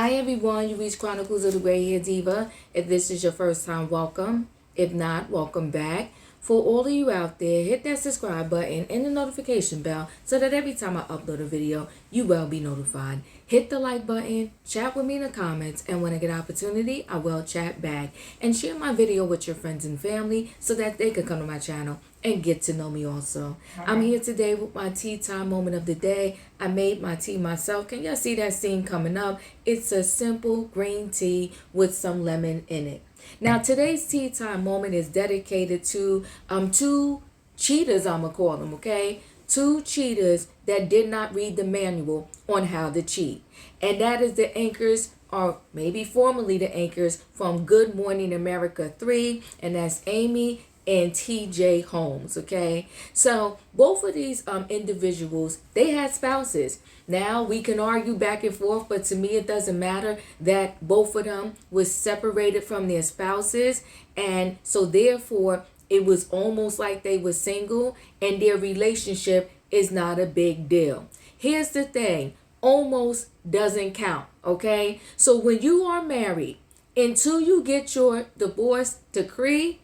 Hi everyone, you reached Chronicles of the Gray Hair Diva. If this is your first time, welcome. If not, welcome back. For all of you out there, hit that subscribe button and the notification bell so that every time I upload a video, you will be notified. Hit the like button, chat with me in the comments, and when I get an opportunity, I will chat back. And share my video with your friends and family so that they can come to my channel and get to know me also. I'm here today with my tea time moment of the day. I made my tea myself. Can y'all see that scene coming up? It's a simple green tea with some lemon in it. Now today's tea time moment is dedicated to two cheaters, I'm gonna call them, okay? Two cheaters that did not read the manual on how to cheat. And that is the anchors, or maybe formerly the anchors, from Good Morning America 3, and that's Amy and TJ Holmes, okay? So both of these individuals, they had spouses. Now we can argue back and forth, but to me it doesn't matter that both of them was separated from their spouses, and so therefore it was almost like they were single, and their relationship is not a big deal. Here's the thing, almost doesn't count, okay? So when you are married, until you get your divorce decree,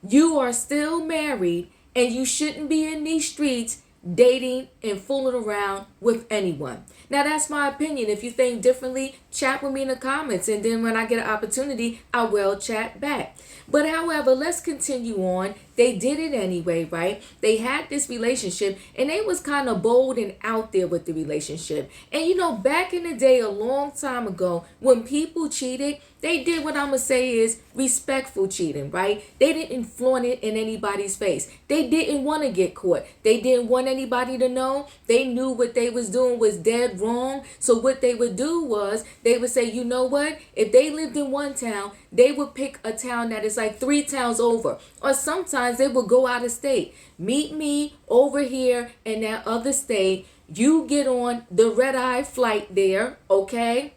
you are still married, and you shouldn't be in these streets dating and fooling around with anyone. Now that's my opinion. If you think differently, chat with me in the comments, and then when I get an opportunity, I will chat back. But however, let's continue on. They did it anyway, right? They had this relationship, and they was kind of bold and out there with the relationship. And you know, back in the day, a long time ago, when people cheated, they did what I'm going to say is respectful cheating, right? They didn't flaunt it in anybody's face. They didn't want to get caught. They didn't want anybody to know. They knew what they was doing was dead wrong. So what they would do was they would say, you know what? If they lived in one town, they would pick a town that is like 3 towns over. Or sometimes they would go out of state. Meet me over here in that other state. You get on the red-eye flight there, okay?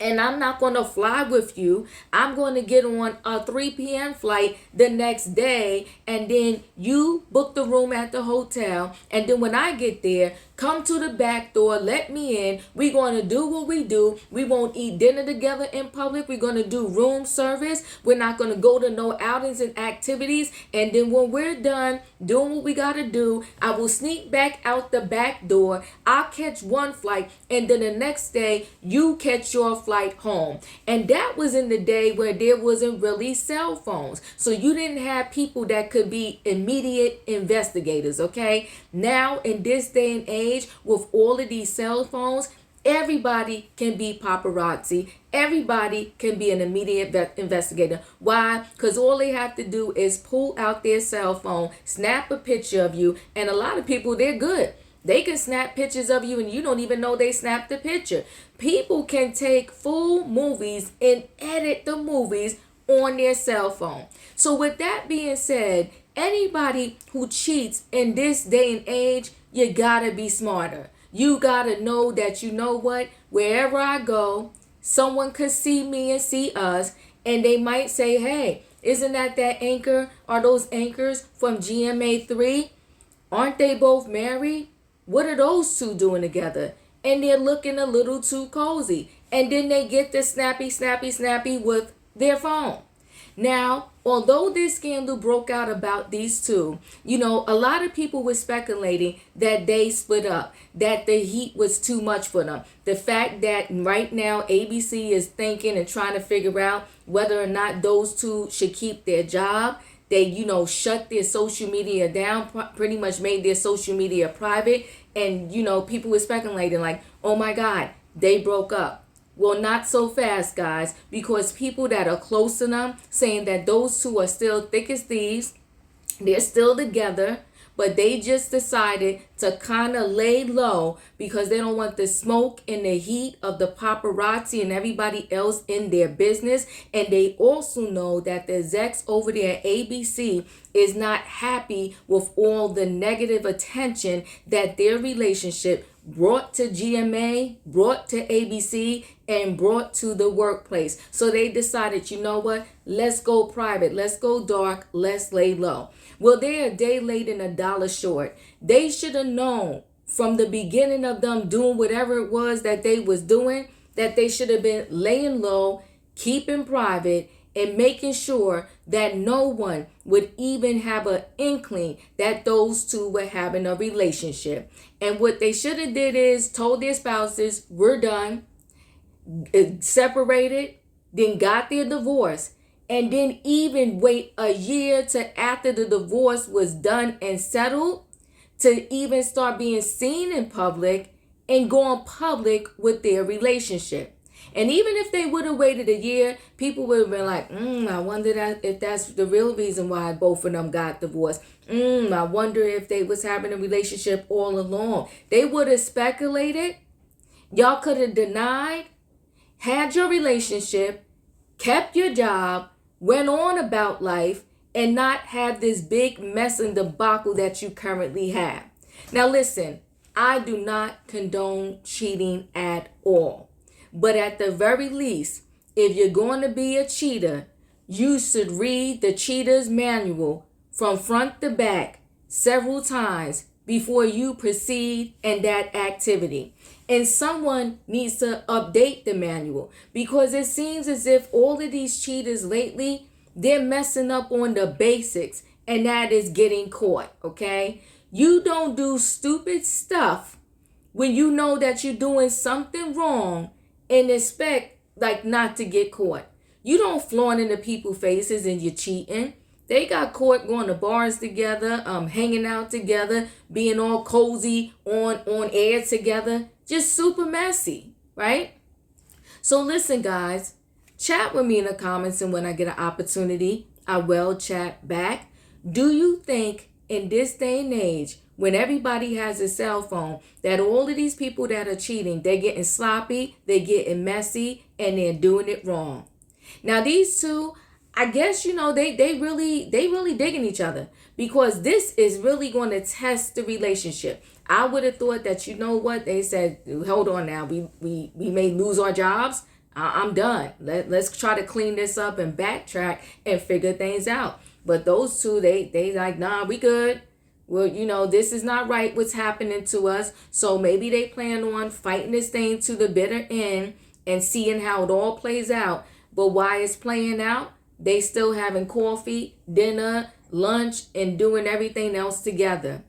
And I'm not going to fly with you. I'm going to get on a 3 p.m. flight the next day. And then you book the room at the hotel. And then when I get there, come to the back door, let me in. We're going to do what we do. We won't eat dinner together in public. We're going to do room service. We're not going to go to no outings and activities. And then when we're done doing what we got to do, I will sneak back out the back door. I'll catch one flight. And then the next day, you catch your flight home. And that was in the day where there wasn't really cell phones. So you didn't have people that could be immediate investigators, okay? Now, in this day and age, with all of these cell phones, everybody can be paparazzi. Everybody can be an immediate investigator. Why? Because all they have to do is pull out their cell phone, snap a picture of you, and a lot of people, they're good. They can snap pictures of you and you don't even know they snapped the picture. People can take full movies and edit the movies on their cell phone. So with that being said, anybody who cheats in this day and age, you gotta be smarter. You gotta know that, you know what, wherever I go, someone could see me and see us, and they might say, hey, isn't that anchor? Are those anchors from GMA3? Aren't they both married? What are those two doing together? And they're looking a little too cozy. And then they get the snappy with their phone. Now, although this scandal broke out about these two, you know, a lot of people were speculating that they split up, that the heat was too much for them. The fact that right now ABC is thinking and trying to figure out whether or not those two should keep their job. They, you know, shut their social media down, pretty much made their social media private. And, you know, people were speculating like, oh my God, they broke up. Well, not so fast, guys, because people that are close to them saying that those two are still thick as thieves. They're still together, but they just decided to kind of lay low because they don't want the smoke and the heat of the paparazzi and everybody else in their business. And they also know that the execs over there at ABC is not happy with all the negative attention that their relationship brought to GMA, brought to ABC, and brought to the workplace. So they decided, you know what? Let's go private. Let's go dark. Let's lay low. Well, they're a day late and a dollar short. They should have known from the beginning of them doing whatever it was that they was doing that they should have been laying low, keeping private, and making sure that no one would even have an inkling that those two were having a relationship. And what they should have did is told their spouses, we're done, separated, then got their divorce, and then even wait a year to after the divorce was done and settled to even start being seen in public and going public with their relationship. And even if they would have waited a year, people would have been like, I wonder if that's the real reason why both of them got divorced. I wonder if they was having a relationship all along. They would have speculated. Y'all could have denied, had your relationship, kept your job, went on about life, and not have this big mess and debacle that you currently have. Now listen, I do not condone cheating at all. But at the very least, if you're going to be a cheater, you should read the cheater's manual from front to back several times before you proceed in that activity. And someone needs to update the manual, because it seems as if all of these cheaters lately, they're messing up on the basics, and that is getting caught, okay? You don't do stupid stuff when you know that you're doing something wrong and expect like not to get caught. You don't flaunt into people's faces and you're cheating. They got caught going to bars together, hanging out together, being all cozy on air together. Just super messy, right? So listen, guys, chat with me in the comments, and when I get an opportunity, I will chat back. Do you think in this day and age, when everybody has a cell phone, that all of these people that are cheating, they're getting sloppy, they're getting messy, and they're doing it wrong? Now these two, I guess, they really digging each other, because this is really going to test the relationship. I would have thought that, they said, hold on now, we may lose our jobs. I'm done. Let's try to clean this up and backtrack and figure things out. But those two, they like, nah, we good. Well, this is not right what's happening to us. So maybe they plan on fighting this thing to the bitter end and seeing how it all plays out. But while it's playing out, they still having coffee, dinner, lunch, and doing everything else together.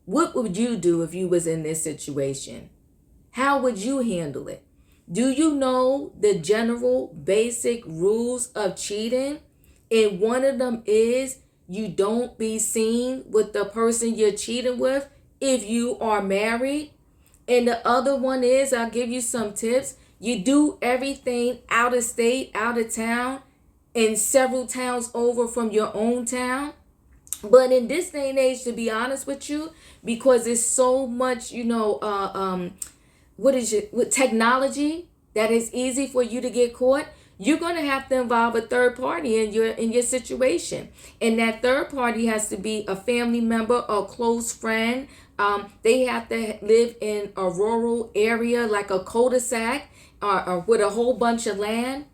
What would you do if you was in this situation? How would you handle it? Do you know the general basic rules of cheating? And one of them is you don't be seen with the person you're cheating with if you are married. And the other one is, I'll give you some tips. You do everything out of state, out of town, and several towns over from your own town. But in this day and age, to be honest with you, because it's so much, with technology that it's easy for you to get caught, you're going to have to involve a third party in your situation. And that third party has to be a family member or close friend. They have to live in a rural area, like a cul-de-sac, or with a whole bunch of land.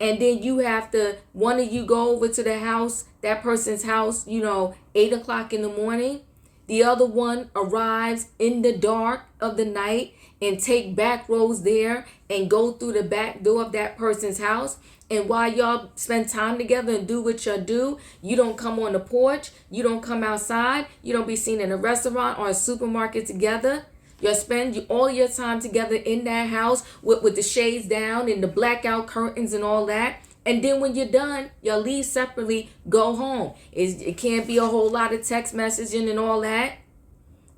And then you have to, one of you go over to the house, that person's house, 8 o'clock in the morning. The other one arrives in the dark of the night and take back roads there and go through the back door of that person's house. And while y'all spend time together and do what y'all do, you don't come on the porch, you don't come outside, you don't be seen in a restaurant or a supermarket together. You'll spend all your time together in that house with the shades down and the blackout curtains and all that. And then when you're done, you'll leave separately, go home. It can't be a whole lot of text messaging and all that.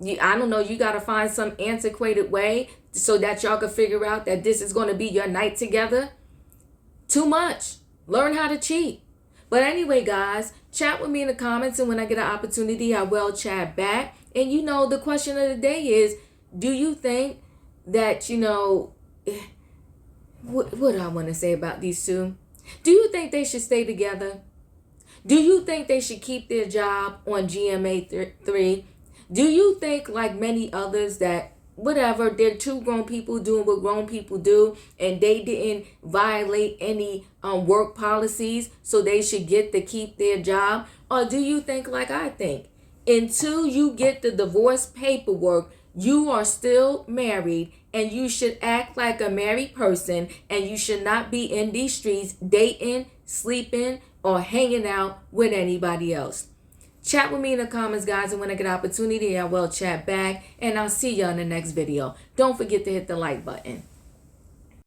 I don't know, you got to find some antiquated way so that y'all can figure out that this is going to be your night together. Too much. Learn how to cheat. But anyway, guys, chat with me in the comments, and when I get an opportunity, I will chat back. And the question of the day is, do you think that, what do I want to say about these two? Do you think they should stay together? Do you think they should keep their job on GMA3? Do you think, like many others, that whatever, they're two grown people doing what grown people do, and they didn't violate any work policies, so they should get to keep their job? Or do you think like I think? Until you get the divorce paperwork, You are still married and you should act like a married person, and you should not be in these streets dating, sleeping, or hanging out with anybody else. Chat with me in the comments, guys, and when I get an opportunity, I will chat back, and I'll see y'all in the next video. Don't forget to hit the like button.